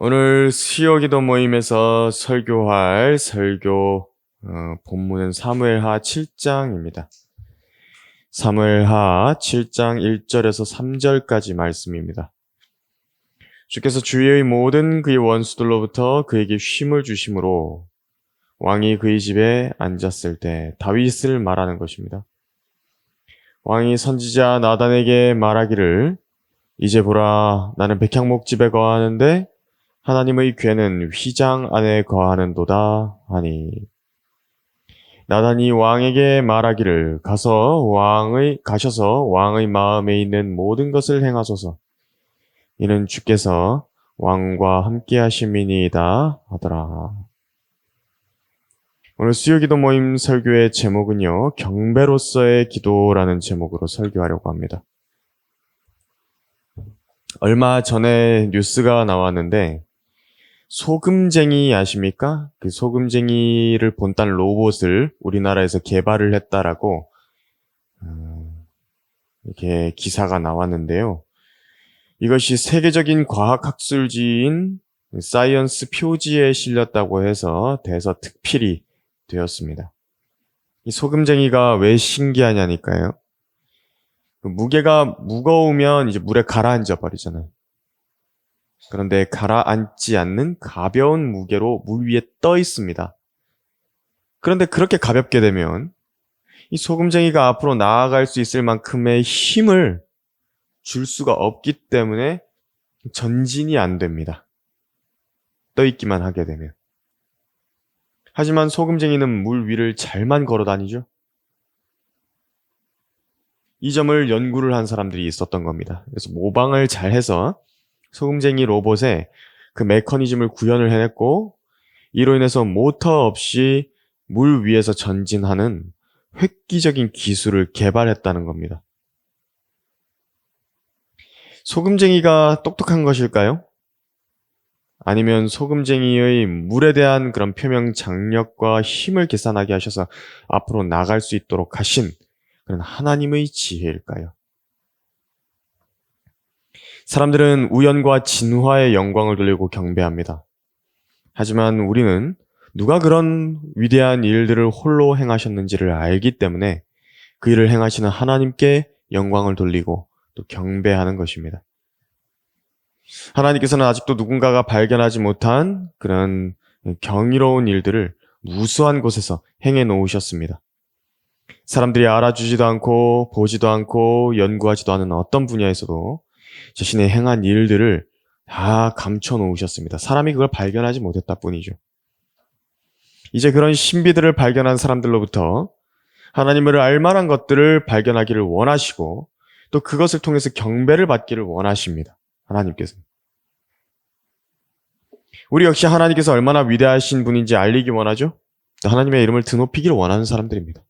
오늘 수요기도 모임에서 설교할 설교 본문은 사무엘하 7장입니다. 사무엘하 7장 1절에서 3절까지 말씀입니다. 주께서 주의 모든 그의 원수들로부터 그에게 쉼을 주심으로 왕이 그의 집에 앉았을 때 다윗을 말하는 것입니다. 왕이 선지자 나단에게 말하기를 이제 보라 나는 백향목 집에 거하는데 하나님의 괴는 휘장 안에 거하는도다 하니 나단이 왕에게 말하기를 가셔서 왕의 마음에 있는 모든 것을 행하소서 이는 주께서 왕과 함께 하심이니이다 하더라. 오늘 수요기도 모임 설교의 제목은요 경배로서의 기도라는 제목으로 설교하려고 합니다. 얼마 전에 뉴스가 나왔는데 소금쟁이 아십니까? 그 소금쟁이를 본딴 로봇을 우리나라에서 개발을 했다라고 이렇게 기사가 나왔는데요. 이것이 세계적인 과학학술지인 사이언스 표지에 실렸다고 해서 대서특필이 되었습니다. 이 소금쟁이가 왜 신기하냐니까요. 무게가 무거우면 이제 물에 가라앉아 버리잖아요. 그런데 가라앉지 않는 가벼운 무게로 물 위에 떠 있습니다. 그런데 그렇게 가볍게 되면 이 소금쟁이가 앞으로 나아갈 수 있을 만큼의 힘을 줄 수가 없기 때문에 전진이 안 됩니다. 떠 있기만 하게 되면. 하지만 소금쟁이는 물 위를 잘만 걸어 다니죠. 이 점을 연구를 한 사람들이 있었던 겁니다. 그래서 모방을 잘 해서 소금쟁이 로봇에 그 메커니즘을 구현을 해냈고 이로 인해서 모터 없이 물 위에서 전진하는 획기적인 기술을 개발했다는 겁니다. 소금쟁이가 똑똑한 것일까요? 아니면 소금쟁이의 물에 대한 그런 표면 장력과 힘을 계산하게 하셔서 앞으로 나갈 수 있도록 하신 그런 하나님의 지혜일까요? 사람들은 우연과 진화의 영광을 돌리고 경배합니다. 하지만 우리는 누가 그런 위대한 일들을 홀로 행하셨는지를 알기 때문에 그 일을 행하시는 하나님께 영광을 돌리고 또 경배하는 것입니다. 하나님께서는 아직도 누군가가 발견하지 못한 그런 경이로운 일들을 무수한 곳에서 행해 놓으셨습니다. 사람들이 알아주지도 않고 보지도 않고 연구하지도 않은 어떤 분야에서도 자신의 행한 일들을 다 감춰 놓으셨습니다. 사람이 그걸 발견하지 못했다 뿐이죠. 이제 그런 신비들을 발견한 사람들로부터 하나님을 알만한 것들을 발견하기를 원하시고 또 그것을 통해서 경배를 받기를 원하십니다. 하나님께서는. 우리 역시 하나님께서 얼마나 위대하신 분인지 알리기 원하죠? 하나님의 이름을 드높이기를 원하는 사람들입니다.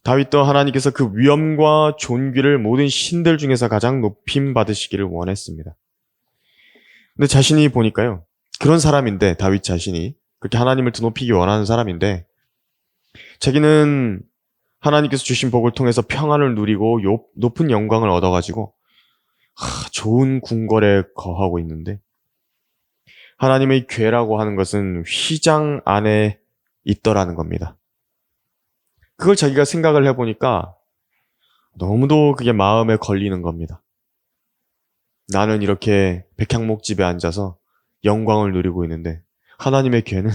다윗도 하나님께서 그 위엄과 존귀를 모든 신들 중에서 가장 높임 받으시기를 원했습니다. 근데 자신이 보니까요. 그런 사람인데 다윗 자신이 그렇게 하나님을 드높이기 원하는 사람인데 자기는 하나님께서 주신 복을 통해서 평안을 누리고 높은 영광을 얻어가지고 좋은 궁궐에 거하고 있는데 하나님의 괴라고 하는 것은 휘장 안에 있더라는 겁니다. 그걸 자기가 생각을 해보니까 너무도 그게 마음에 걸리는 겁니다. 나는 이렇게 백향목집에 앉아서 영광을 누리고 있는데 하나님의 괴는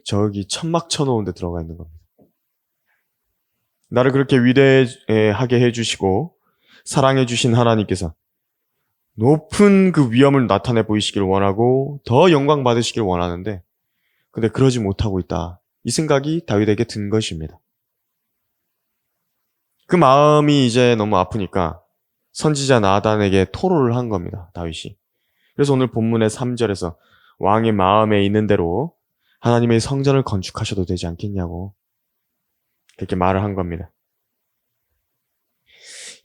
저기 천막 쳐놓은 데 들어가 있는 겁니다. 나를 그렇게 위대하게 해주시고 사랑해 주신 하나님께서 높은 그 위엄을 나타내 보이시길 원하고 더 영광 받으시길 원하는데 근데 그러지 못하고 있다. 이 생각이 다윗에게 든 것입니다. 그 마음이 이제 너무 아프니까 선지자 나단에게 토로를 한 겁니다. 다윗이. 그래서 오늘 본문의 3절에서 왕의 마음에 있는 대로 하나님의 성전을 건축하셔도 되지 않겠냐고 그렇게 말을 한 겁니다.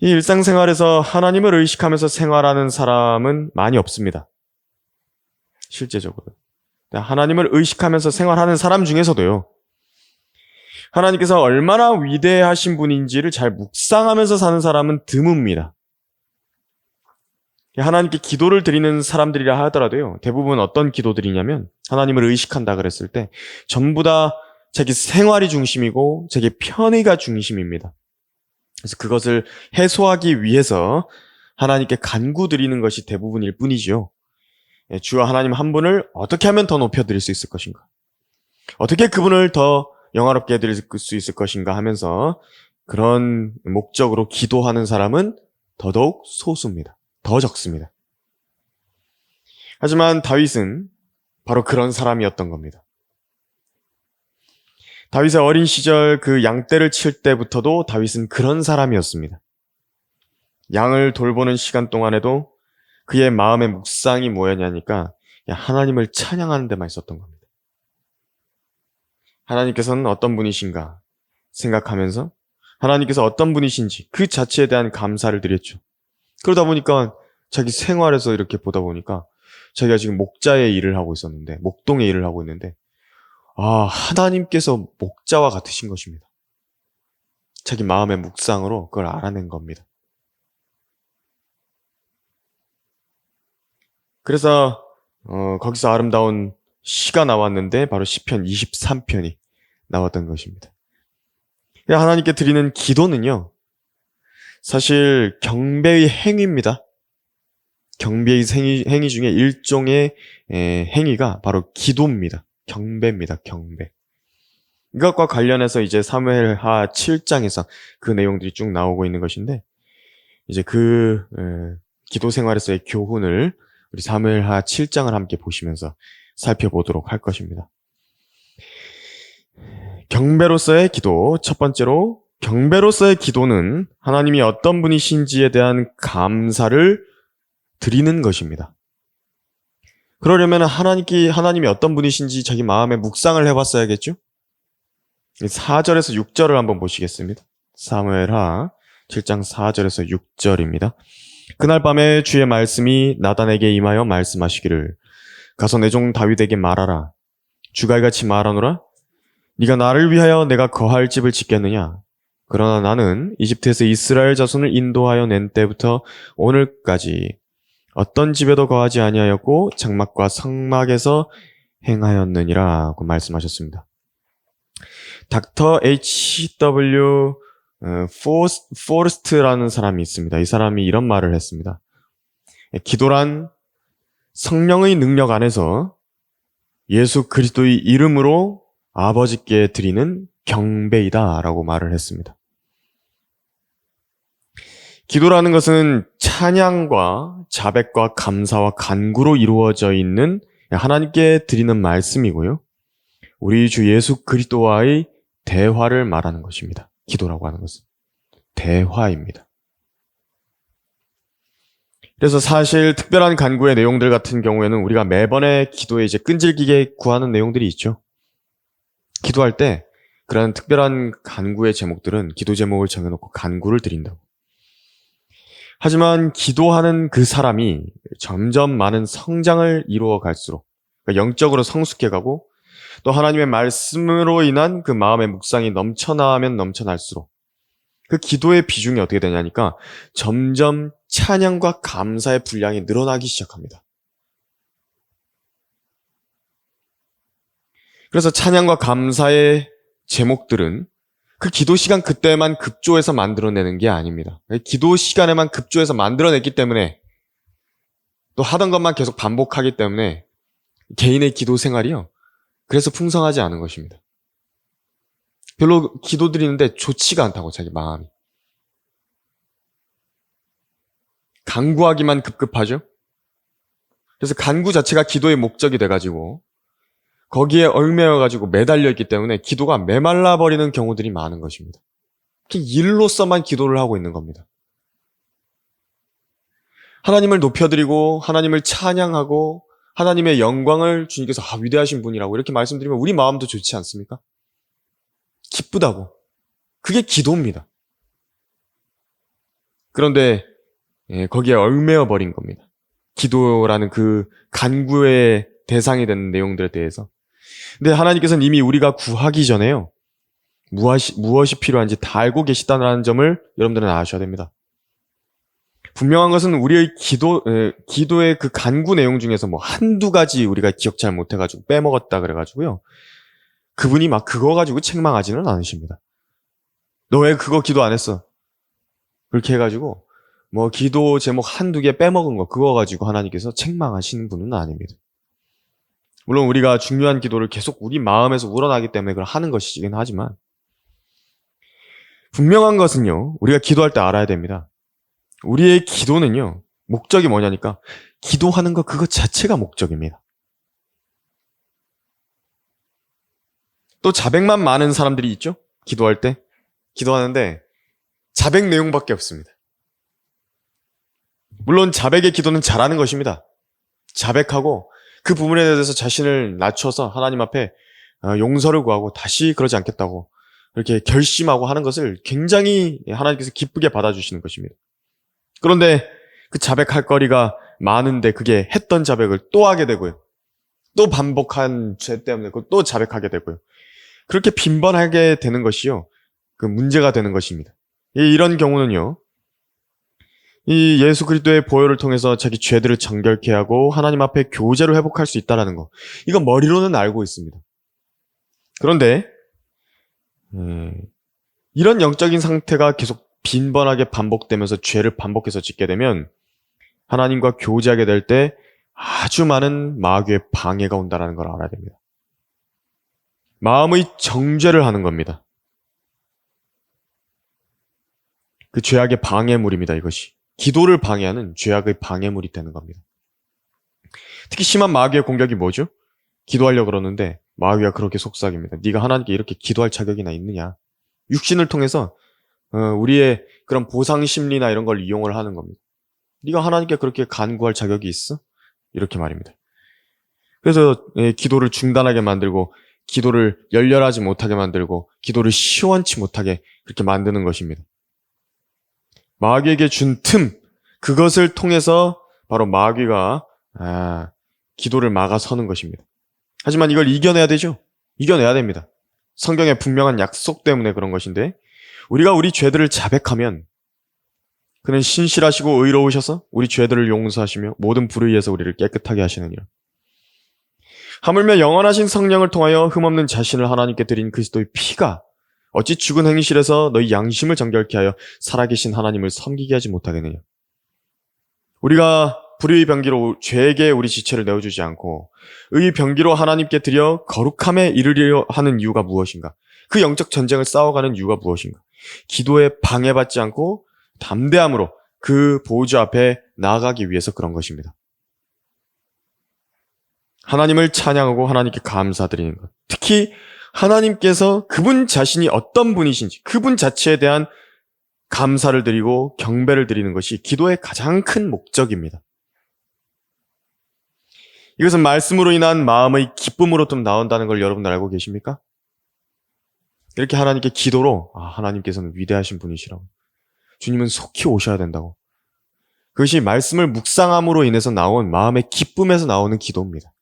이 일상생활에서 하나님을 의식하면서 생활하는 사람은 많이 없습니다. 실제적으로. 하나님을 의식하면서 생활하는 사람 중에서도요. 하나님께서 얼마나 위대하신 분인지를 잘 묵상하면서 사는 사람은 드뭅니다. 하나님께 기도를 드리는 사람들이라 하더라도요, 대부분 어떤 기도들이냐면 하나님을 의식한다 그랬을 때 전부 다 자기 생활이 중심이고 자기 편의가 중심입니다. 그래서 그것을 해소하기 위해서 하나님께 간구드리는 것이 대부분일 뿐이지요. 주여 하나님 한 분을 어떻게 하면 더 높여드릴 수 있을 것인가? 어떻게 그분을 더 영화롭게 해드릴 수 있을 것인가 하면서 그런 목적으로 기도하는 사람은 더더욱 소수입니다. 더 적습니다. 하지만 다윗은 바로 그런 사람이었던 겁니다. 다윗의 어린 시절 그 양떼를 칠 때부터도 다윗은 그런 사람이었습니다. 양을 돌보는 시간 동안에도 그의 마음의 묵상이 뭐였냐니까 하나님을 찬양하는 데만 있었던 겁니다. 하나님께서는 어떤 분이신가 생각하면서 하나님께서 어떤 분이신지 그 자체에 대한 감사를 드렸죠. 그러다 보니까 자기 생활에서 이렇게 보다 보니까 자기가 지금 목자의 일을 하고 있었는데, 목동의 일을 하고 있는데, 하나님께서 목자와 같으신 것입니다. 자기 마음의 묵상으로 그걸 알아낸 겁니다. 그래서 거기서 아름다운 시가 나왔는데 바로 시편 23편이 나왔던 것입니다. 하나님께 드리는 기도는요, 사실 경배의 행위입니다. 경배의 행위 중에 일종의 행위가 바로 기도입니다. 경배입니다. 경배. 이것과 관련해서 이제 사무엘하 7장에서 그 내용들이 쭉 나오고 있는 것인데, 이제 그 기도 생활에서의 교훈을 우리 사무엘하 7장을 함께 보시면서 살펴보도록 할 것입니다. 경배로서의 기도, 첫 번째로 경배로서의 기도는 하나님이 어떤 분이신지에 대한 감사를 드리는 것입니다. 그러려면 하나님이 어떤 분이신지 자기 마음에 묵상을 해봤어야겠죠? 4절에서 6절을 한번 보시겠습니다. 사무엘하 7장 4절에서 6절입니다. 그날 밤에 주의 말씀이 나단에게 임하여 말씀하시기를 가서 내 종 다윗에게 말하라. 주가 이같이 말하노라. 네가 나를 위하여 내가 거할 집을 짓겠느냐? 그러나 나는 이집트에서 이스라엘 자손을 인도하여 낸 때부터 오늘까지 어떤 집에도 거하지 아니하였고 장막과 성막에서 행하였느니라고 말씀하셨습니다. 닥터 H.W. 포스트라는 사람이 있습니다. 이 사람이 이런 말을 했습니다. 기도란 성령의 능력 안에서 예수 그리스도의 이름으로 아버지께 드리는 경배이다 라고 말을 했습니다. 기도라는 것은 찬양과 자백과 감사와 간구로 이루어져 있는 하나님께 드리는 말씀이고요. 우리 주 예수 그리스도와의 대화를 말하는 것입니다. 기도라고 하는 것은 대화입니다. 그래서 사실 특별한 간구의 내용들 같은 경우에는 우리가 매번의 기도에 이제 끈질기게 구하는 내용들이 있죠. 기도할 때 그런 특별한 간구의 제목들은 기도 제목을 정해놓고 간구를 드린다고. 하지만 기도하는 그 사람이 점점 많은 성장을 이루어 갈수록, 그러니까 영적으로 성숙해가고 또 하나님의 말씀으로 인한 그 마음의 묵상이 넘쳐나면 넘쳐날수록 그 기도의 비중이 어떻게 되냐니까 점점 찬양과 감사의 분량이 늘어나기 시작합니다. 그래서 찬양과 감사의 제목들은 그 기도 시간 그때만 급조해서 만들어내는 게 아닙니다. 기도 시간에만 급조해서 만들어냈기 때문에 또 하던 것만 계속 반복하기 때문에 개인의 기도 생활이요. 그래서 풍성하지 않은 것입니다. 별로 기도 드리는데 좋지가 않다고 자기 마음이. 간구하기만 급급하죠. 그래서 간구 자체가 기도의 목적이 돼가지고 거기에 얽매여가지고 매달려 있기 때문에 기도가 메말라 버리는 경우들이 많은 것입니다. 일로서만 기도를 하고 있는 겁니다. 하나님을 높여드리고 하나님을 찬양하고 하나님의 영광을 주님께서 위대하신 분이라고 이렇게 말씀드리면 우리 마음도 좋지 않습니까? 기쁘다고. 그게 기도입니다. 그런데 거기에 얽매여 버린 겁니다. 기도라는 그 간구의 대상이 되는 내용들에 대해서. 근데 하나님께서는 이미 우리가 구하기 전에요. 무엇이 필요한지 다 알고 계시다는 점을 여러분들은 아셔야 됩니다. 분명한 것은 우리의 기도의 그 간구 내용 중에서 뭐 한두 가지 우리가 기억 잘 못해가지고 빼먹었다 그래가지고요. 그분이 막 그거 가지고 책망하지는 않으십니다. 너 왜 그거 기도 안 했어? 그렇게 해가지고 뭐 기도 제목 한두 개 빼먹은 거 그거 가지고 하나님께서 책망하시는 분은 아닙니다. 물론 우리가 중요한 기도를 계속 우리 마음에서 우러나기 때문에 그걸 하는 것이긴 하지만 분명한 것은요. 우리가 기도할 때 알아야 됩니다. 우리의 기도는요. 목적이 뭐냐니까 기도하는 것 그것 자체가 목적입니다. 또 자백만 많은 사람들이 있죠. 기도할 때 기도하는데 자백 내용밖에 없습니다. 물론 자백의 기도는 잘하는 것입니다. 자백하고 그 부분에 대해서 자신을 낮춰서 하나님 앞에 용서를 구하고 다시 그러지 않겠다고 이렇게 결심하고 하는 것을 굉장히 하나님께서 기쁘게 받아주시는 것입니다. 그런데 그 자백할 거리가 많은데 그게 했던 자백을 또 하게 되고요. 또 반복한 죄 때문에 또 자백하게 되고요. 그렇게 빈번하게 되는 것이요. 그 문제가 되는 것입니다. 이런 경우는요. 이 예수 그리스도의 보혈을 통해서 자기 죄들을 정결케 하고 하나님 앞에 교제를 회복할 수 있다는 거. 이건 머리로는 알고 있습니다. 그런데 이런 영적인 상태가 계속 빈번하게 반복되면서 죄를 반복해서 짓게 되면 하나님과 교제하게 될 때 아주 많은 마귀의 방해가 온다는 걸 알아야 됩니다. 마음의 정죄를 하는 겁니다. 그 죄악의 방해물입니다, 이것이. 기도를 방해하는 죄악의 방해물이 되는 겁니다. 특히 심한 마귀의 공격이 뭐죠? 기도하려고 그러는데 마귀가 그렇게 속삭입니다. 네가 하나님께 이렇게 기도할 자격이나 있느냐? 육신을 통해서 우리의 그런 보상 심리나 이런 걸 이용을 하는 겁니다. 네가 하나님께 그렇게 간구할 자격이 있어? 이렇게 말입니다. 그래서 기도를 중단하게 만들고 기도를 열렬하지 못하게 만들고 기도를 시원치 못하게 그렇게 만드는 것입니다. 마귀에게 준 틈, 그것을 통해서 바로 마귀가 기도를 막아서는 것입니다. 하지만 이걸 이겨내야 되죠. 이겨내야 됩니다. 성경의 분명한 약속 때문에 그런 것인데 우리가 우리 죄들을 자백하면 그는 신실하시고 의로우셔서 우리 죄들을 용서하시며 모든 불의에서 우리를 깨끗하게 하시느니라. 하물며 영원하신 성령을 통하여 흠없는 자신을 하나님께 드린 그리스도의 피가 어찌 죽은 행실에서 너희 양심을 정결케 하여 살아계신 하나님을 섬기게 하지 못하겠느냐. 우리가 불의의 병기로 죄에게 우리 지체를 내어주지 않고 의의 병기로 하나님께 드려 거룩함에 이르려 하는 이유가 무엇인가? 그 영적 전쟁을 싸워가는 이유가 무엇인가? 기도에 방해받지 않고 담대함으로 그 보좌 앞에 나아가기 위해서 그런 것입니다. 하나님을 찬양하고 하나님께 감사드리는 것. 특히 하나님께서 그분 자신이 어떤 분이신지 그분 자체에 대한 감사를 드리고 경배를 드리는 것이 기도의 가장 큰 목적입니다. 이것은 말씀으로 인한 마음의 기쁨으로 좀 나온다는 걸 여러분들 알고 계십니까? 이렇게 하나님께 기도로 하나님께서는 위대하신 분이시라고. 주님은 속히 오셔야 된다고. 그것이 말씀을 묵상함으로 인해서 나온 마음의 기쁨에서 나오는 기도입니다.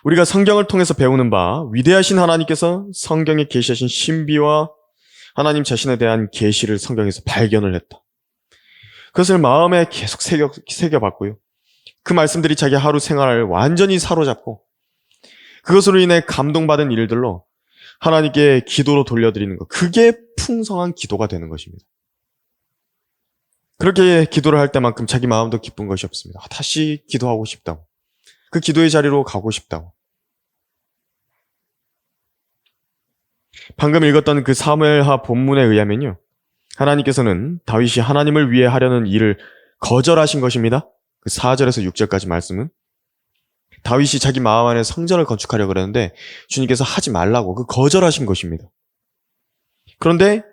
우리가 성경을 통해서 배우는 바 위대하신 하나님께서 성경에 계시하신 신비와 하나님 자신에 대한 계시를 성경에서 발견을 했다. 그것을 마음에 계속 새겨봤고요. 그 말씀들이 자기 하루 생활을 완전히 사로잡고 그것으로 인해 감동받은 일들로 하나님께 기도로 돌려드리는 것. 그게 풍성한 기도가 되는 것입니다. 그렇게 기도를 할 때만큼 자기 마음도 기쁜 것이 없습니다. 다시 기도하고 싶다고. 그 기도의 자리로 가고 싶다고. 방금 읽었던 그 사무엘하 본문에 의하면요. 하나님께서는 다윗이 하나님을 위해 하려는 일을 거절하신 것입니다. 그 4절에서 6절까지 말씀은 다윗이 자기 마음 안에 성전을 건축하려고 그랬는데 주님께서 하지 말라고 그 거절하신 것입니다. 그런데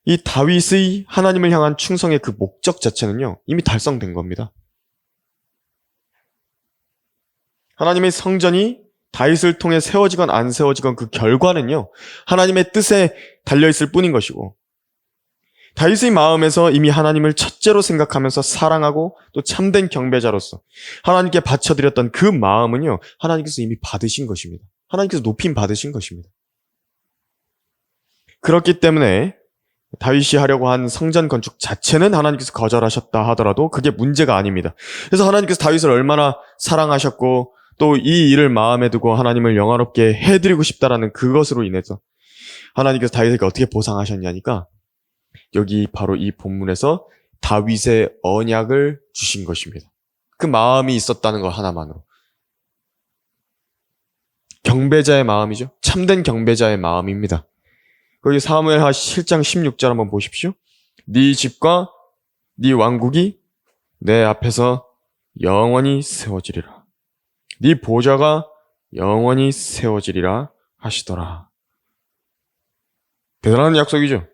이 다윗의 하나님을 향한 충성의 그 목적 자체는요. 이미 달성된 겁니다. 하나님의 성전이 다윗을 통해 세워지건 안 세워지건 그 결과는요. 하나님의 뜻에 달려있을 뿐인 것이고 다윗의 마음에서 이미 하나님을 첫째로 생각하면서 사랑하고 또 참된 경배자로서 하나님께 바쳐드렸던 그 마음은요. 하나님께서 이미 받으신 것입니다. 하나님께서 높임 받으신 것입니다. 그렇기 때문에 다윗이 하려고 한 성전 건축 자체는 하나님께서 거절하셨다 하더라도 그게 문제가 아닙니다. 그래서 하나님께서 다윗을 얼마나 사랑하셨고 또 이 일을 마음에 두고 하나님을 영화롭게 해드리고 싶다라는 그것으로 인해서 하나님께서 다윗에게 어떻게 보상하셨냐니까 여기 바로 이 본문에서 다윗의 언약을 주신 것입니다. 그 마음이 있었다는 것 하나만으로. 경배자의 마음이죠. 참된 경배자의 마음입니다. 거기 사무엘하 7장 16절 한번 보십시오. 네 집과 네 왕국이 내 앞에서 영원히 세워지리라. 네 보좌가 영원히 세워지리라 하시더라. 대단한 약속이죠.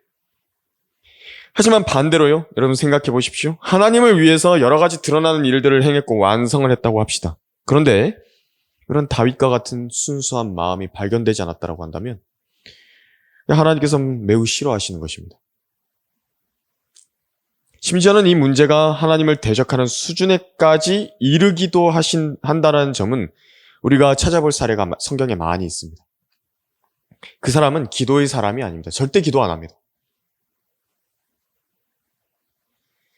하지만 반대로요. 여러분 생각해 보십시오. 하나님을 위해서 여러 가지 드러나는 일들을 행했고 완성을 했다고 합시다. 그런데 그런 다윗과 같은 순수한 마음이 발견되지 않았다고 한다면 하나님께서 매우 싫어하시는 것입니다. 심지어는 이 문제가 하나님을 대적하는 수준에까지 이르기도 한다는 점은 우리가 찾아볼 사례가 성경에 많이 있습니다. 그 사람은 기도의 사람이 아닙니다. 절대 기도 안 합니다.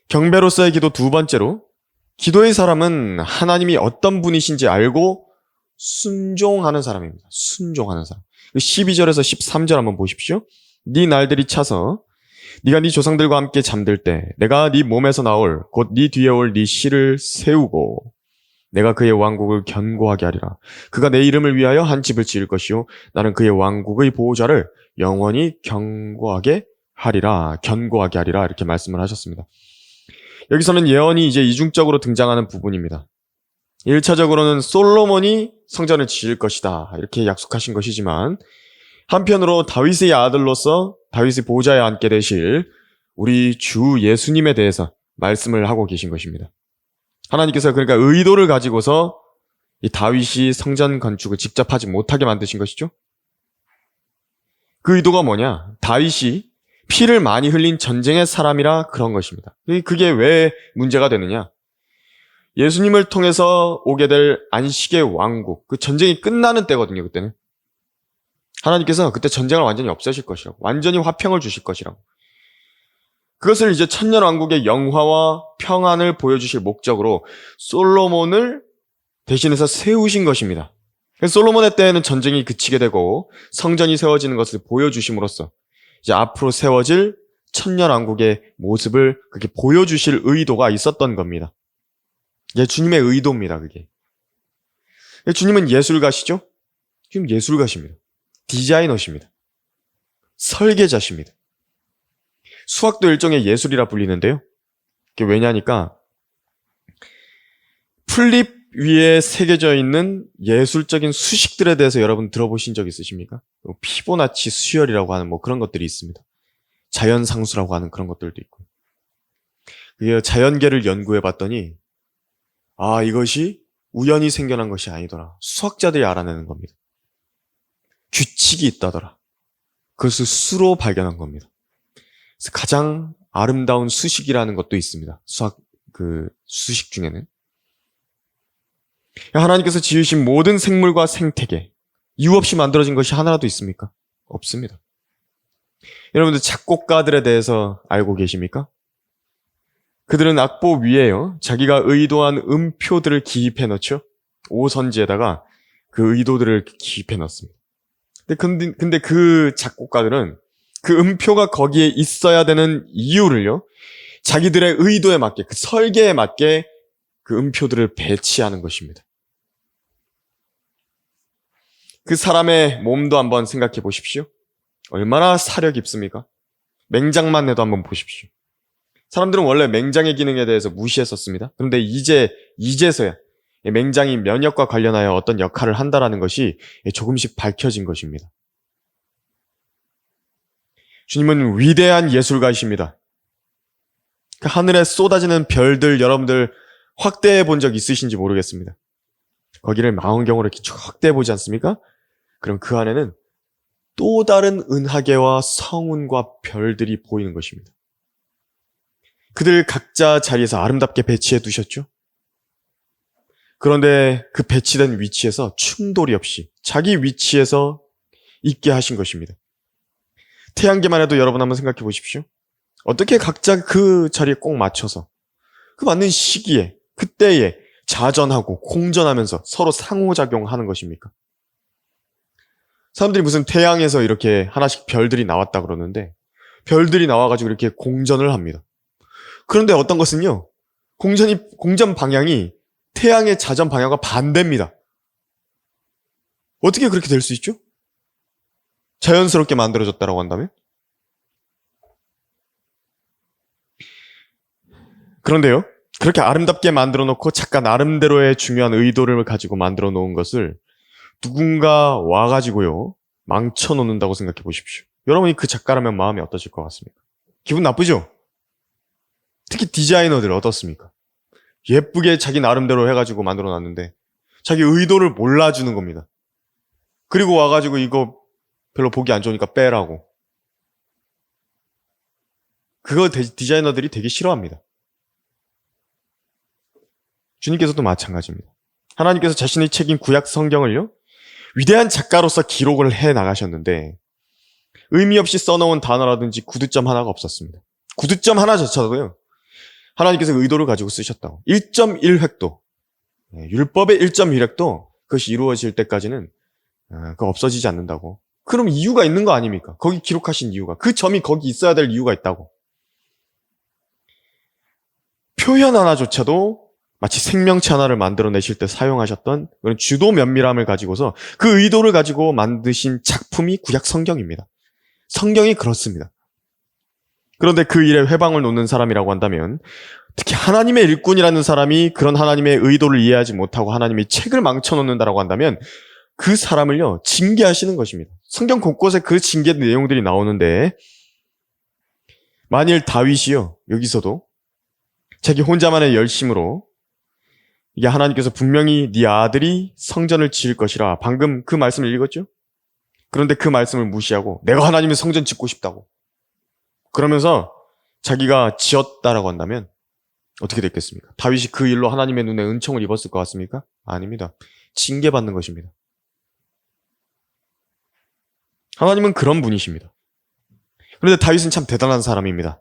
경배로서의 기도 두 번째로, 기도의 사람은 하나님이 어떤 분이신지 알고 순종하는 사람입니다. 순종하는 사람. 12절에서 13절 한번 보십시오. 네 날들이 차서 네가 네 조상들과 함께 잠들 때 내가 네 몸에서 나올 곧 네 뒤에 올 네 씨를 세우고 내가 그의 왕국을 견고하게 하리라. 그가 내 이름을 위하여 한 집을 지을 것이요 나는 그의 왕국의 보호자를 영원히 견고하게 하리라. 견고하게 하리라. 이렇게 말씀을 하셨습니다. 여기서는 예언이 이제 이중적으로 등장하는 부분입니다. 1차적으로는 솔로몬이 성전을 지을 것이다. 이렇게 약속하신 것이지만 한편으로 다윗의 아들로서 다윗의 보좌에 앉게 되실 우리 주 예수님에 대해서 말씀을 하고 계신 것입니다. 하나님께서 그러니까 의도를 가지고서 이 다윗이 성전 건축을 직접 하지 못하게 만드신 것이죠. 그 의도가 뭐냐? 다윗이 피를 많이 흘린 전쟁의 사람이라 그런 것입니다. 그게 왜 문제가 되느냐? 예수님을 통해서 오게 될 안식의 왕국, 그 전쟁이 끝나는 때거든요, 그때는. 하나님께서 그때 전쟁을 완전히 없애실 것이라고, 완전히 화평을 주실 것이라고. 그것을 이제 천년 왕국의 영화와 평안을 보여주실 목적으로 솔로몬을 대신해서 세우신 것입니다. 솔로몬의 때에는 전쟁이 그치게 되고 성전이 세워지는 것을 보여주심으로써 이제 앞으로 세워질 천년 왕국의 모습을 그렇게 보여주실 의도가 있었던 겁니다. 이게 주님의 의도입니다, 그게. 주님은 예술가시죠? 지금 예술가십니다. 디자이너십니다. 설계자십니다. 수학도 일종의 예술이라 불리는데요. 그게 왜냐니까 풀잎 위에 새겨져 있는 예술적인 수식들에 대해서 여러분 들어보신 적 있으십니까? 피보나치 수열이라고 하는 뭐 그런 것들이 있습니다. 자연상수라고 하는 그런 것들도 있고. 그게 자연계를 연구해 봤더니 이것이 우연히 생겨난 것이 아니더라. 수학자들이 알아내는 겁니다. 규칙이 있다더라. 그것을 수로 발견한 겁니다. 그래서 가장 아름다운 수식이라는 것도 있습니다. 수식 중에는. 하나님께서 지으신 모든 생물과 생태계, 이유 없이 만들어진 것이 하나라도 있습니까? 없습니다. 여러분들 작곡가들에 대해서 알고 계십니까? 그들은 악보 위에요, 자기가 의도한 음표들을 기입해 넣죠. 오선지에다가 그 의도들을 기입해 넣습니다. 근데 그 작곡가들은 그 음표가 거기에 있어야 되는 이유를요, 자기들의 의도에 맞게, 그 설계에 맞게 그 음표들을 배치하는 것입니다. 그 사람의 몸도 한번 생각해 보십시오. 얼마나 사려 깊습니까? 맹장만 해도 한번 보십시오. 사람들은 원래 맹장의 기능에 대해서 무시했었습니다. 그런데 이제서야 맹장이 면역과 관련하여 어떤 역할을 한다는 것이 조금씩 밝혀진 것입니다. 주님은 위대한 예술가이십니다. 그 하늘에 쏟아지는 별들 여러분들 확대해 본 적 있으신지 모르겠습니다. 거기를 망원경으로 이렇게 쭉 확대해 보지 않습니까? 그럼 그 안에는 또 다른 은하계와 성운과 별들이 보이는 것입니다. 그들 각자 자리에서 아름답게 배치해 두셨죠? 그런데 그 배치된 위치에서 충돌이 없이 자기 위치에서 있게 하신 것입니다. 태양계만 해도 여러분 한번 생각해 보십시오. 어떻게 각자 그 자리에 꼭 맞춰서 그 맞는 시기에 그때에 자전하고 공전하면서 서로 상호작용하는 것입니까? 사람들이 무슨 태양에서 이렇게 하나씩 별들이 나왔다 그러는데 별들이 나와가지고 이렇게 공전을 합니다. 그런데 어떤 것은요, 공전 방향이 태양의 자전 방향과 반대입니다. 어떻게 그렇게 될 수 있죠? 자연스럽게 만들어졌다라고 한다면? 그런데요, 그렇게 아름답게 만들어 놓고 작가 나름대로의 중요한 의도를 가지고 만들어 놓은 것을 누군가 와가지고요, 망쳐 놓는다고 생각해 보십시오. 여러분이 그 작가라면 마음이 어떠실 것 같습니까? 기분 나쁘죠? 특히 디자이너들 어떻습니까? 예쁘게 자기 나름대로 해가지고 만들어 놨는데 자기 의도를 몰라주는 겁니다. 그리고 와가지고 이거 별로 보기 안 좋으니까 빼라고. 그거 디자이너들이 되게 싫어합니다. 주님께서도 마찬가지입니다. 하나님께서 자신의 책인 구약 성경을요, 위대한 작가로서 기록을 해 나가셨는데 의미 없이 써놓은 단어라든지 구두점 하나가 없었습니다. 구두점 하나조차도요, 하나님께서 의도를 가지고 쓰셨다고. 1.1획도, 율법의 1.1획도 그것이 이루어질 때까지는 그거 없어지지 않는다고. 그럼 이유가 있는 거 아닙니까? 거기 기록하신 이유가. 그 점이 거기 있어야 될 이유가 있다고. 표현 하나조차도 마치 생명체 하나를 만들어내실 때 사용하셨던 그런 주도 면밀함을 가지고서 그 의도를 가지고 만드신 작품이 구약 성경입니다. 성경이 그렇습니다. 그런데 그 일에 회방을 놓는 사람이라고 한다면, 특히 하나님의 일꾼이라는 사람이 그런 하나님의 의도를 이해하지 못하고 하나님의 책을 망쳐놓는다라고 한다면 그 사람을요, 징계하시는 것입니다. 성경 곳곳에 그 징계 내용들이 나오는데, 만일 다윗이요, 여기서도 자기 혼자만의 열심으로 이게 하나님께서 분명히 네 아들이 성전을 지을 것이라 방금 그 말씀을 읽었죠? 그런데 그 말씀을 무시하고 내가 하나님의 성전 짓고 싶다고 그러면서 자기가 지었다라고 한다면 어떻게 됐겠습니까? 다윗이 그 일로 하나님의 눈에 은총을 입었을 것 같습니까? 아닙니다. 징계받는 것입니다. 하나님은 그런 분이십니다. 그런데 다윗은 참 대단한 사람입니다.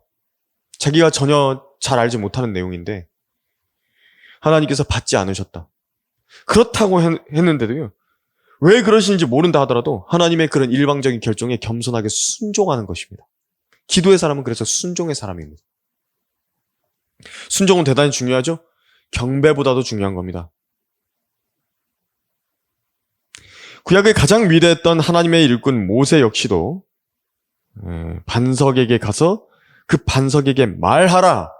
자기가 전혀 잘 알지 못하는 내용인데 하나님께서 받지 않으셨다. 그렇다고 했는데도요, 왜 그러시는지 모른다 하더라도 하나님의 그런 일방적인 결정에 겸손하게 순종하는 것입니다. 기도의 사람은 그래서 순종의 사람입니다. 순종은 대단히 중요하죠? 경배보다도 중요한 겁니다. 구약의 가장 위대했던 하나님의 일꾼 모세 역시도 반석에게 가서 그 반석에게 말하라.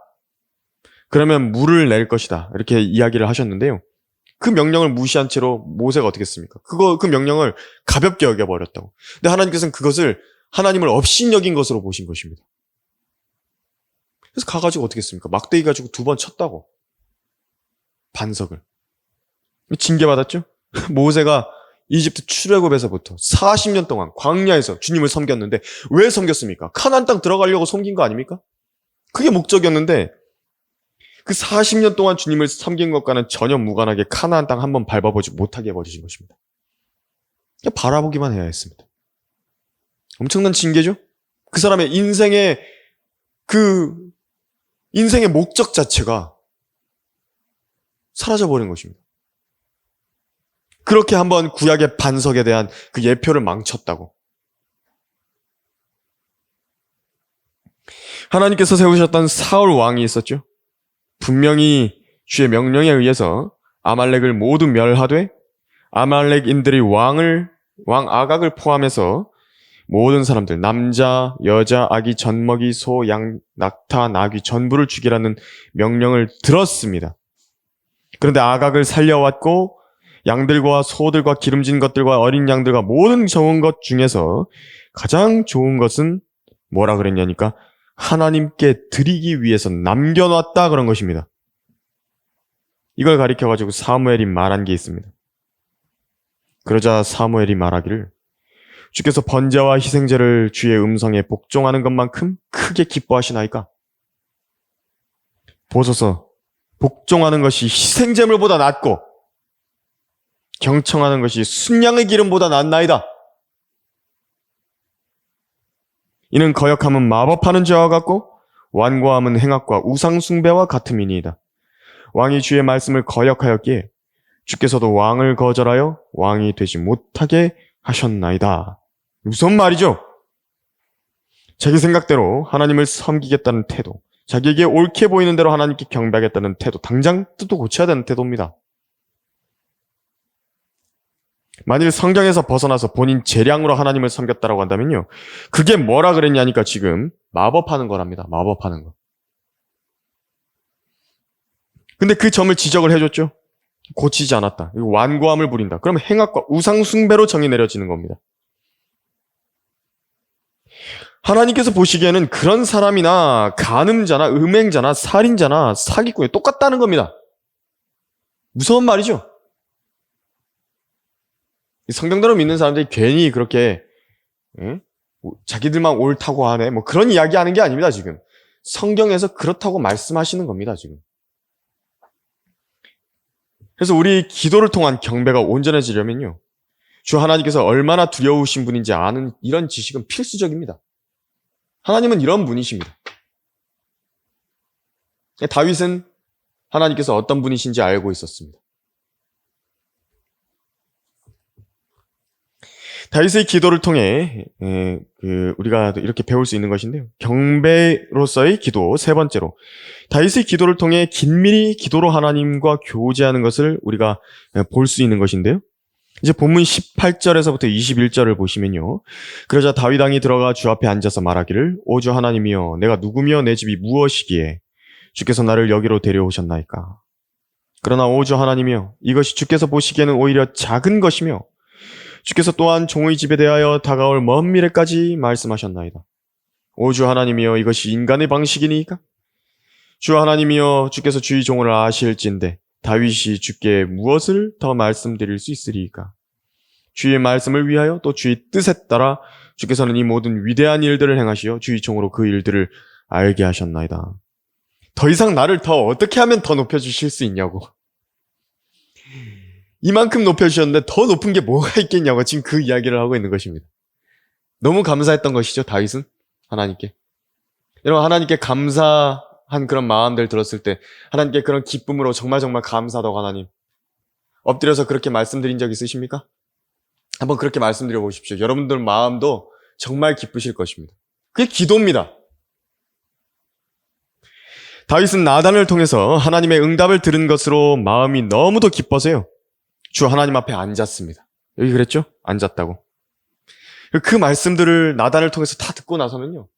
그러면 물을 낼 것이다. 이렇게 이야기를 하셨는데요. 그 명령을 무시한 채로 모세가 어떻게 했습니까? 그 명령을 가볍게 여겨버렸다고. 근데 하나님께서는 그것을 하나님을 업신여긴 것으로 보신 것입니다. 그래서 가가지고 어떻게 했습니까? 막대기 가지고 2번 쳤다고. 반석을. 징계받았죠? 모세가 이집트 출애굽에서부터 40년 동안 광야에서 주님을 섬겼는데 왜 섬겼습니까? 카나안 땅 들어가려고 섬긴 거 아닙니까? 그게 목적이었는데 그 40년 동안 주님을 섬긴 것과는 전혀 무관하게 카나안 땅 한번 밟아보지 못하게 해버리신 것입니다. 그냥 바라보기만 해야 했습니다. 엄청난 징계죠? 그 사람의 인생의 목적 자체가 사라져버린 것입니다. 그렇게 한번 구약의 반석에 대한 그 예표를 망쳤다고. 하나님께서 세우셨던 사울 왕이 있었죠. 분명히 주의 명령에 의해서 아말렉을 모두 멸하되 아말렉인들이 왕 아각을 포함해서 모든 사람들, 남자, 여자, 아기, 젖먹이, 소, 양, 낙타, 나귀 전부를 죽이라는 명령을 들었습니다. 그런데 아각을 살려왔고 양들과 소들과 기름진 것들과 어린 양들과 모든 좋은 것 중에서 가장 좋은 것은 뭐라 그랬냐니까 하나님께 드리기 위해서 남겨놨다 그런 것입니다. 이걸 가리켜가지고 사무엘이 말한 게 있습니다. 그러자 사무엘이 말하기를 주께서 번제와 희생제를 주의 음성에 복종하는 것만큼 크게 기뻐하시나이까? 보소서, 복종하는 것이 희생제물보다 낫고 경청하는 것이 순양의 기름보다 낫나이다. 이는 거역함은 마법하는 죄와 같고 완고함은 행악과 우상숭배와 같음이니이다. 왕이 주의 말씀을 거역하였기에 주께서도 왕을 거절하여 왕이 되지 못하게 하셨나이다. 무슨 말이죠? 자기 생각대로 하나님을 섬기겠다는 태도, 자기에게 옳게 보이는 대로 하나님께 경배하겠다는 태도, 당장 뜻도 고쳐야 되는 태도입니다. 만일 성경에서 벗어나서 본인 재량으로 하나님을 섬겼다라고 한다면요, 그게 뭐라 그랬냐니까 지금 마법하는 거랍니다. 마법하는 거. 근데 그 점을 지적을 해줬죠. 고치지 않았다. 완고함을 부린다. 그러면 행악과 우상숭배로 정이 내려지는 겁니다. 하나님께서 보시기에는 그런 사람이나 간음자나 음행자나 살인자나 사기꾼이 똑같다는 겁니다. 무서운 말이죠. 성경대로 믿는 사람들이 괜히 그렇게 자기들만 옳다고 하네 뭐 그런 이야기 하는 게 아닙니다. 지금 성경에서 그렇다고 말씀하시는 겁니다. 지금. 그래서 우리 기도를 통한 경배가 온전해지려면요, 주 하나님께서 얼마나 두려우신 분인지 아는 이런 지식은 필수적입니다. 하나님은 이런 분이십니다. 다윗은 하나님께서 어떤 분이신지 알고 있었습니다. 다윗의 기도를 통해 우리가 이렇게 배울 수 있는 것인데요. 경배로서의 기도, 세 번째로 다윗의 기도를 통해 긴밀히 기도로 하나님과 교제하는 것을 우리가 볼 수 있는 것인데요. 이제 본문 18절에서부터 21절을 보시면요. 그러자 다윗 왕이 들어가 주 앞에 앉아서 말하기를, 오 주 하나님이여, 내가 누구며 내 집이 무엇이기에 주께서 나를 여기로 데려오셨나이까. 그러나 오 주 하나님이여, 이것이 주께서 보시기에는 오히려 작은 것이며 주께서 또한 종의 집에 대하여 다가올 먼 미래까지 말씀하셨나이다. 오 주 하나님이여, 이것이 인간의 방식이니까? 주 하나님이여, 주께서 주의 종을 아실진데 다윗이 주께 무엇을 더 말씀드릴 수 있으리이까? 주의 말씀을 위하여 또 주의 뜻에 따라 주께서는 이 모든 위대한 일들을 행하시어 주의 종으로 그 일들을 알게 하셨나이다. 더 이상 나를 더 어떻게 하면 더 높여주실 수 있냐고. 이만큼 높여주셨는데 더 높은 게 뭐가 있겠냐고 지금 그 이야기를 하고 있는 것입니다. 너무 감사했던 것이죠, 다윗은 하나님께. 여러분, 하나님께 감사한 그런 마음들 들었을 때 하나님께 그런 기쁨으로 정말 감사하다고 하나님 엎드려서 그렇게 말씀드린 적 있으십니까? 한번 그렇게 말씀드려 보십시오. 여러분들 마음도 정말 기쁘실 것입니다. 그게 기도입니다. 다윗은 나단을 통해서 하나님의 응답을 들은 것으로 마음이 너무도 기뻐서요, 주 하나님 앞에 앉았습니다. 여기 그랬죠? 앉았다고. 그 말씀들을 나단을 통해서 다 듣고 나서는요,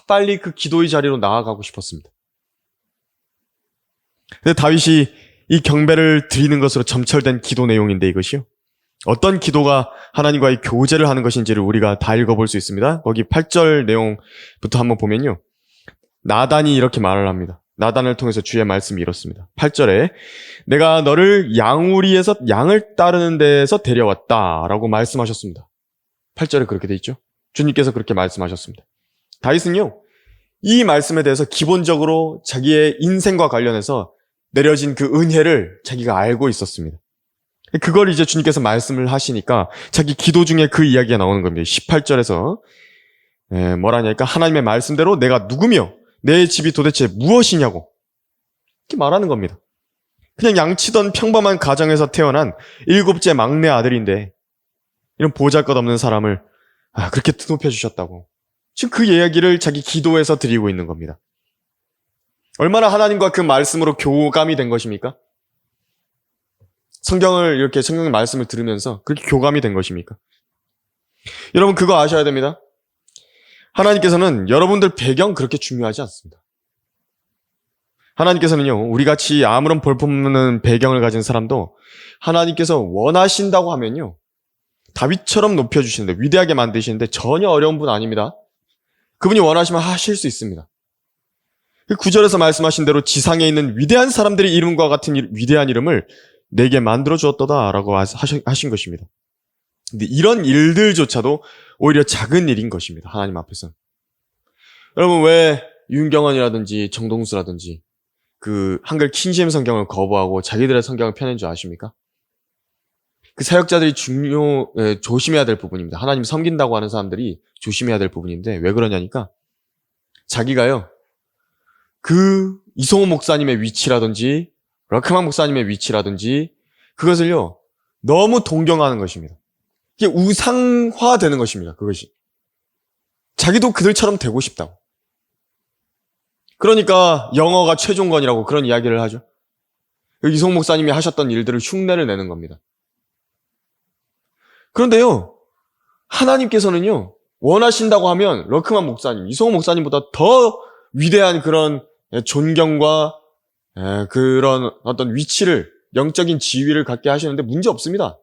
빨리 그 기도의 자리로 나아가고 싶었습니다. 근데 다윗이 이 경배를 드리는 것으로 점철된 기도 내용인데 이것이요, 어떤 기도가 하나님과의 교제를 하는 것인지를 우리가 다 읽어볼 수 있습니다. 거기 8절 내용부터 한번 보면요, 나단이 이렇게 말을 합니다. 나단을 통해서 주의 말씀이 이렇습니다. 8절에 내가 너를 양우리에서 양을 따르는 데에서 데려왔다라고 말씀하셨습니다. 8절에 그렇게 돼 있죠. 주님께서 그렇게 말씀하셨습니다. 다윗은요, 이 말씀에 대해서 기본적으로 자기의 인생과 관련해서 내려진 그 은혜를 자기가 알고 있었습니다. 그걸 이제 주님께서 말씀을 하시니까 자기 기도 중에 그 이야기가 나오는 겁니다. 18절에서 뭐라냐니까 하나님의 말씀대로 내가 누구며 내 집이 도대체 무엇이냐고 이렇게 말하는 겁니다. 그냥 양치던 평범한 가정에서 태어난 7째 막내 아들인데 이런 보잘것없는 사람을 그렇게 높여주셨다고 지금 그 이야기를 자기 기도에서 드리고 있는 겁니다. 얼마나 하나님과 그 말씀으로 교감이 된 것입니까? 성경의 말씀을 들으면서 그렇게 교감이 된 것입니까? 여러분, 그거 아셔야 됩니다. 하나님께서는 여러분들 배경 그렇게 중요하지 않습니다. 하나님께서는요, 우리같이 아무런 볼품없는 배경을 가진 사람도 하나님께서 원하신다고 하면요, 다윗처럼 높여주시는데, 위대하게 만드시는데 전혀 어려운 분 아닙니다. 그분이 원하시면 하실 수 있습니다. 9절에서 말씀하신 대로 지상에 있는 위대한 사람들의 이름과 같은 위대한 이름을 내게 만들어 주었도다라고 하신 것입니다. 근데 이런 일들조차도 오히려 작은 일인 것입니다. 하나님 앞에서는. 여러분, 왜 윤경원이라든지 정동수라든지 그 한글 킹제임스 성경을 거부하고 자기들의 성경을 펴낸 줄 아십니까? 그 사역자들이 조심해야 될 부분입니다. 하나님 섬긴다고 하는 사람들이 조심해야 될 부분인데 왜 그러냐니까 자기가요, 그 이성호 목사님의 위치라든지 락크만 목사님의 위치라든지 그것을요, 너무 동경하는 것입니다. 이게 우상화되는 것입니다. 그것이. 자기도 그들처럼 되고 싶다고. 그러니까 영어가 최종권이라고 그런 이야기를 하죠. 이성 목사님이 하셨던 일들을 흉내를 내는 겁니다. 그런데요, 하나님께서는요, 원하신다고 하면 럭크만 목사님, 이성호 목사님보다 더 위대한 그런 존경과 그런 어떤 위치를, 영적인 지위를 갖게 하시는데 문제 없습니다.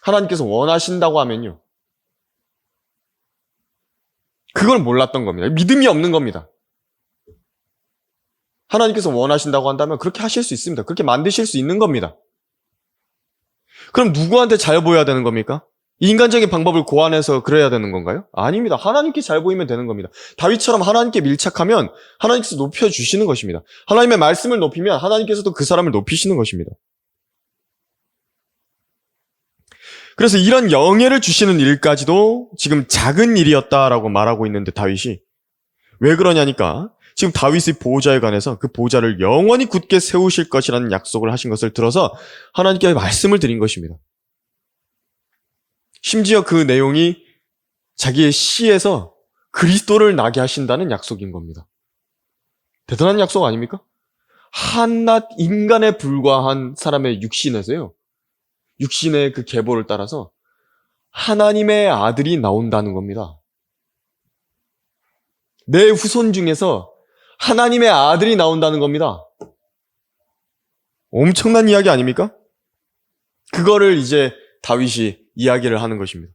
하나님께서 원하신다고 하면요, 그걸 몰랐던 겁니다. 믿음이 없는 겁니다. 하나님께서 원하신다고 한다면 그렇게 하실 수 있습니다. 그렇게 만드실 수 있는 겁니다. 그럼 누구한테 잘 보여야 되는 겁니까? 인간적인 방법을 고안해서 그래야 되는 건가요? 아닙니다. 하나님께 잘 보이면 되는 겁니다. 다윗처럼 하나님께 밀착하면 하나님께서 높여주시는 것입니다. 하나님의 말씀을 높이면 하나님께서도 그 사람을 높이시는 것입니다. 그래서 이런 영예를 주시는 일까지도 지금 작은 일이었다라고 말하고 있는데 다윗이 왜 그러냐니까 지금 다윗의 보호자에 관해서 그 보호자를 영원히 굳게 세우실 것이라는 약속을 하신 것을 들어서 하나님께 말씀을 드린 것입니다. 심지어 그 내용이 자기의 시에서 그리스도를 나게 하신다는 약속인 겁니다. 대단한 약속 아닙니까? 한낱 인간에 불과한 사람의 육신에서요, 육신의 그 계보를 따라서 하나님의 아들이 나온다는 겁니다. 내 후손 중에서 하나님의 아들이 나온다는 겁니다. 엄청난 이야기 아닙니까? 그거를 이제 다윗이 이야기를 하는 것입니다.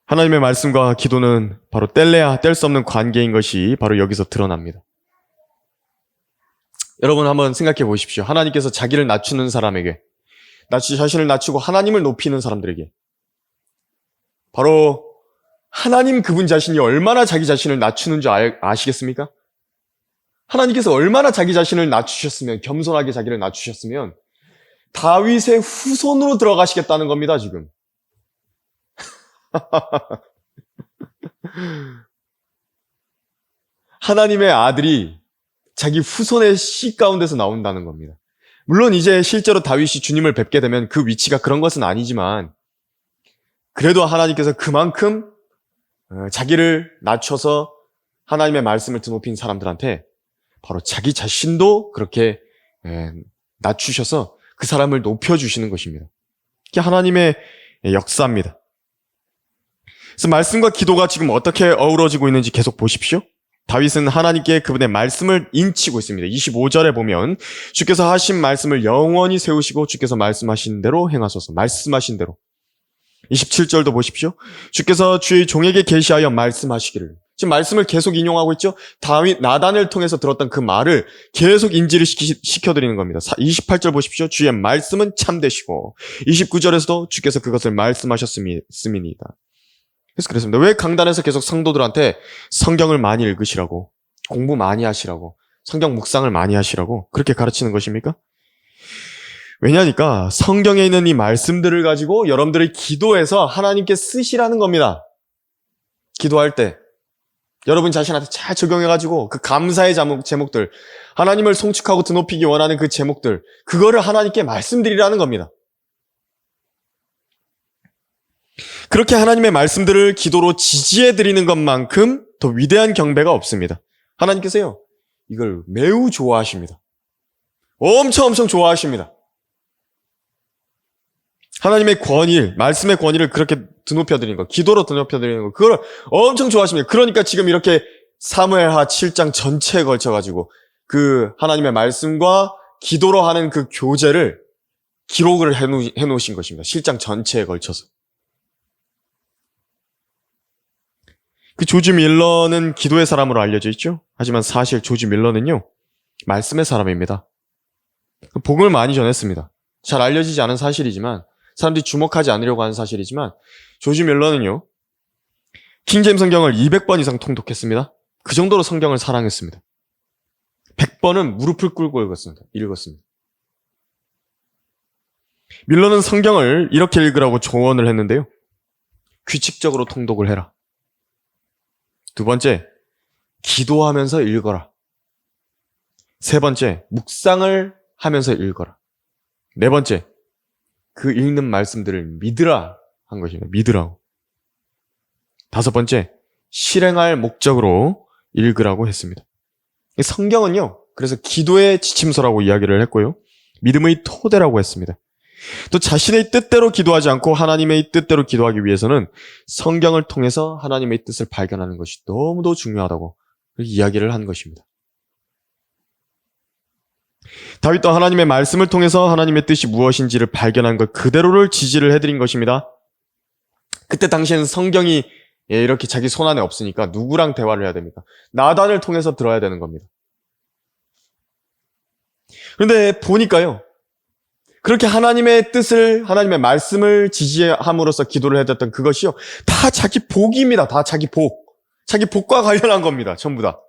하나님의 말씀과 기도는 바로 뗄래야 뗄 수 없는 관계인 것이 바로 여기서 드러납니다. 여러분 한번 생각해 보십시오. 하나님께서 자기를 낮추는 사람에게, 자신을 낮추고 하나님을 높이는 사람들에게, 바로 하나님 그분 자신이 얼마나 자기 자신을 낮추는 줄 아시겠습니까? 하나님께서 얼마나 자기 자신을 낮추셨으면, 겸손하게 자기를 낮추셨으면 다윗의 후손으로 들어가시겠다는 겁니다, 지금. 하나님의 아들이 자기 후손의 씨 가운데서 나온다는 겁니다. 물론 이제 실제로 다윗이 주님을 뵙게 되면 그 위치가 그런 것은 아니지만 그래도 하나님께서 그만큼 자기를 낮춰서 하나님의 말씀을 드높인 사람들한테 바로 자기 자신도 그렇게 낮추셔서 그 사람을 높여주시는 것입니다. 이게 하나님의 역사입니다. 그래서 말씀과 기도가 지금 어떻게 어우러지고 있는지 계속 보십시오. 다윗은 하나님께 그분의 말씀을 인치고 있습니다. 25절에 보면 주께서 하신 말씀을 영원히 세우시고 주께서 말씀하신 대로 행하소서. 말씀하신 대로. 27절도 보십시오. 주께서 주의 종에게 계시하여 말씀하시기를. 지금 말씀을 계속 인용하고 있죠. 다윗 나단을 통해서 들었던 그 말을 계속 인지를 시켜드리는 겁니다. 28절 보십시오. 주의 말씀은 참되시고 29절에서도 주께서 그것을 말씀하셨음이니이다. 그래서 그랬습니다. 왜 강단에서 계속 성도들한테 성경을 많이 읽으시라고, 공부 많이 하시라고, 성경 묵상을 많이 하시라고 그렇게 가르치는 것입니까? 왜냐니까 성경에 있는 이 말씀들을 가지고 여러분들의 기도에서 하나님께 쓰시라는 겁니다. 기도할 때 여러분 자신한테 잘 적용해가지고 그 감사의 제목들, 하나님을 송축하고 드높이기 원하는 그 제목들, 그거를 하나님께 말씀드리라는 겁니다. 그렇게 하나님의 말씀들을 기도로 지지해드리는 것만큼 더 위대한 경배가 없습니다. 하나님께서요, 이걸 매우 좋아하십니다. 엄청 좋아하십니다. 하나님의 권위, 말씀의 권위를 그렇게 드높여드리는 거, 기도로 드높여드리는 거, 그걸 엄청 좋아하십니다. 그러니까 지금 이렇게 사무엘하 7장 전체에 걸쳐가지고 그 하나님의 말씀과 기도로 하는 그 교제를 기록을 해놓으신 것입니다. 7장 전체에 걸쳐서. 그 조지 밀러는 기도의 사람으로 알려져 있죠. 하지만 사실 조지 밀러는요, 말씀의 사람입니다. 복음을 많이 전했습니다. 잘 알려지지 않은 사실이지만, 사람들이 주목하지 않으려고 하는 사실이지만, 조지 밀러는요, 킹제임 성경을 200번 이상 통독했습니다. 그 정도로 성경을 사랑했습니다. 100번은 무릎을 꿇고 읽었습니다. 밀러는 성경을 이렇게 읽으라고 조언을 했는데요. 규칙적으로 통독을 해라. 두 번째, 기도하면서 읽어라. 세 번째, 묵상을 하면서 읽어라. 네 번째, 그 읽는 말씀들을 믿으라 한 것입니다. 믿으라고. 다섯 번째, 실행할 목적으로 읽으라고 했습니다. 성경은요, 그래서 기도의 지침서라고 이야기를 했고요. 믿음의 토대라고 했습니다. 또 자신의 뜻대로 기도하지 않고 하나님의 뜻대로 기도하기 위해서는 성경을 통해서 하나님의 뜻을 발견하는 것이 너무도 중요하다고 이야기를 한 것입니다. 다윗도 하나님의 말씀을 통해서 하나님의 뜻이 무엇인지를 발견한 것 그대로를 지지를 해드린 것입니다. 그때 당시에는 성경이 이렇게 자기 손 안에 없으니까 누구랑 대화를 해야 됩니까? 나단을 통해서 들어야 되는 겁니다. 그런데 보니까요, 그렇게 하나님의 뜻을, 하나님의 말씀을 지지함으로써 기도를 해댔던 그것이요, 다 자기 복입니다. 다 자기 복. 자기 복과 관련한 겁니다. 전부 다.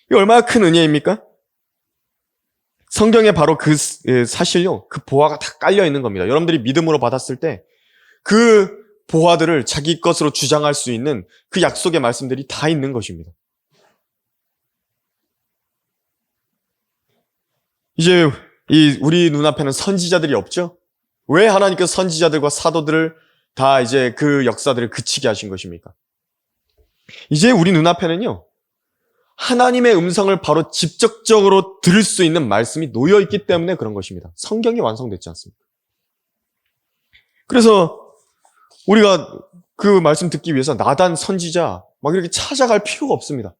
이게 얼마나 큰 은혜입니까? 성경에 바로 그 사실요, 그 보화가 다 깔려 있는 겁니다. 여러분들이 믿음으로 받았을 때 그 보화들을 자기 것으로 주장할 수 있는 그 약속의 말씀들이 다 있는 것입니다. 이제 우리 눈앞에는 선지자들이 없죠? 왜 하나님께서 선지자들과 사도들을 다 이제 그 역사들을 그치게 하신 것입니까? 이제 우리 눈앞에는요, 하나님의 음성을 바로 직접적으로 들을 수 있는 말씀이 놓여있기 때문에 그런 것입니다. 성경이 완성됐지 않습니까? 그래서 우리가 그 말씀 듣기 위해서 나단 선지자 막 이렇게 찾아갈 필요가 없습니다.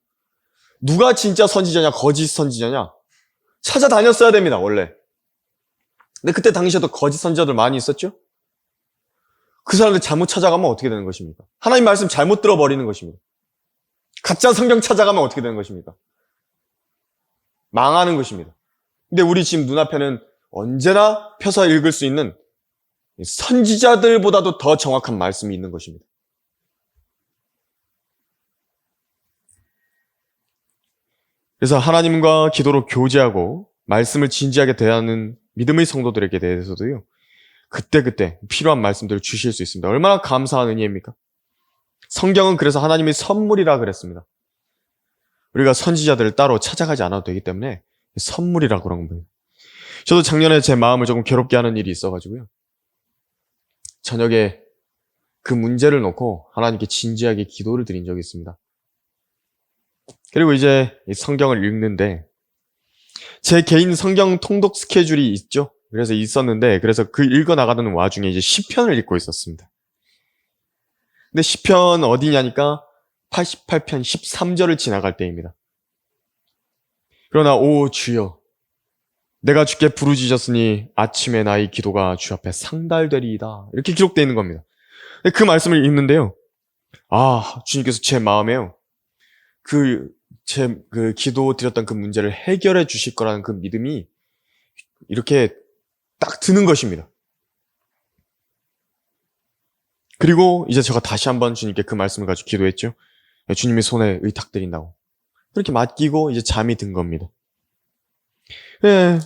누가 진짜 선지자냐, 거짓 선지자냐 찾아다녔어야 됩니다, 원래. 근데 그때 당시에도 거짓 선지자들 많이 있었죠? 그 사람들 잘못 찾아가면 어떻게 되는 것입니까? 하나님 말씀 잘못 들어버리는 것입니다. 가짜 성경 찾아가면 어떻게 되는 것입니까? 망하는 것입니다. 근데 우리 지금 눈앞에는 언제나 펴서 읽을 수 있는 선지자들보다도 더 정확한 말씀이 있는 것입니다. 그래서 하나님과 기도로 교제하고 말씀을 진지하게 대하는 믿음의 성도들에게 대해서도요, 그때그때 필요한 말씀들을 주실 수 있습니다. 얼마나 감사한 은혜입니까? 성경은 그래서 하나님의 선물이라 그랬습니다. 우리가 선지자들을 따로 찾아가지 않아도 되기 때문에 선물이라 그런 겁니다. 저도 작년에 제 마음을 조금 괴롭게 하는 일이 있어가지고요, 저녁에 그 문제를 놓고 하나님께 진지하게 기도를 드린 적이 있습니다. 그리고 이제 성경을 읽는데 제 개인 성경 통독 스케줄이 있죠. 그래서 있었는데, 그래서 그 읽어나가는 와중에 이제 시편을 읽고 있었습니다. 근데 시편 어디냐니까 88편 13절을 지나갈 때입니다. 그러나 오 주여, 내가 주께 부르짖었으니 아침에 나의 기도가 주 앞에 상달되리이다. 이렇게 기록되어 있는 겁니다. 그 말씀을 읽는데요, 주님께서 제 마음에요, 그 기도 드렸던 그 문제를 해결해 주실 거라는 그 믿음이 이렇게 딱 드는 것입니다. 그리고 이제 제가 다시 한번 주님께 그 말씀을 가지고 기도했죠. 주님의 손에 의탁드린다고. 그렇게 맡기고 이제 잠이 든 겁니다.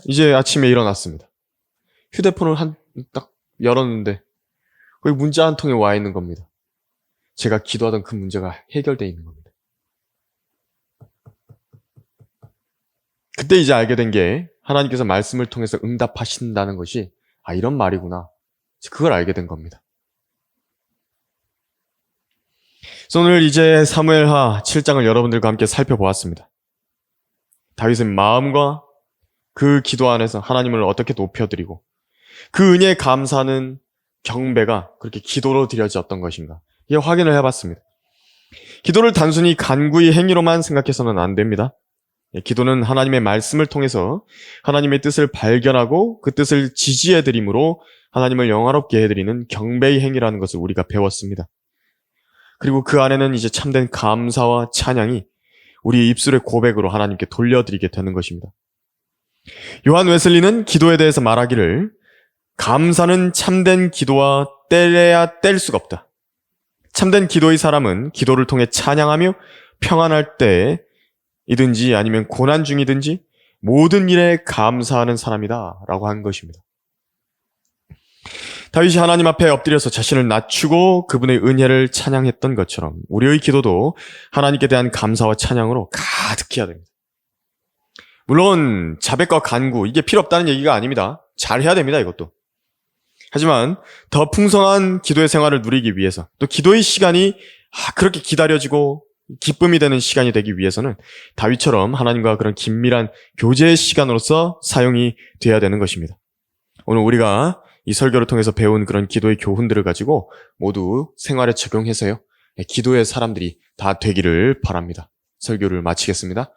이제 아침에 일어났습니다. 휴대폰을 딱 열었는데 거기 문자 한 통에 와 있는 겁니다. 제가 기도하던 그 문제가 해결되어 있는 겁니다. 그때 이제 알게 된 게 하나님께서 말씀을 통해서 응답하신다는 것이 이런 말이구나. 그걸 알게 된 겁니다. 그래서 오늘 이제 사무엘하 7장을 여러분들과 함께 살펴보았습니다. 다윗의 마음과 그 기도 안에서 하나님을 어떻게 높여드리고 그 은혜에 감사하는 경배가 그렇게 기도로 드려졌던 것인가, 이게 확인을 해봤습니다. 기도를 단순히 간구의 행위로만 생각해서는 안 됩니다. 기도는 하나님의 말씀을 통해서 하나님의 뜻을 발견하고 그 뜻을 지지해드림으로 하나님을 영화롭게 해드리는 경배의 행위라는 것을 우리가 배웠습니다. 그리고 그 안에는 이제 참된 감사와 찬양이 우리의 입술의 고백으로 하나님께 돌려드리게 되는 것입니다. 요한 웨슬리는 기도에 대해서 말하기를, 감사는 참된 기도와 떼야 뗄 수가 없다. 참된 기도의 사람은 기도를 통해 찬양하며 평안할 때에 이든지 아니면 고난 중이든지 모든 일에 감사하는 사람이다 라고 한 것입니다. 다윗이 하나님 앞에 엎드려서 자신을 낮추고 그분의 은혜를 찬양했던 것처럼 우리의 기도도 하나님께 대한 감사와 찬양으로 가득해야 됩니다. 물론 자백과 간구 이게 필요 없다는 얘기가 아닙니다. 잘해야 됩니다, 이것도. 하지만 더 풍성한 기도의 생활을 누리기 위해서 또 기도의 시간이 그렇게 기다려지고 기쁨이 되는 시간이 되기 위해서는 다윗처럼 하나님과 그런 긴밀한 교제의 시간으로서 사용이 돼야 되는 것입니다. 오늘 우리가 이 설교를 통해서 배운 그런 기도의 교훈들을 가지고 모두 생활에 적용해서요, 기도의 사람들이 다 되기를 바랍니다. 설교를 마치겠습니다.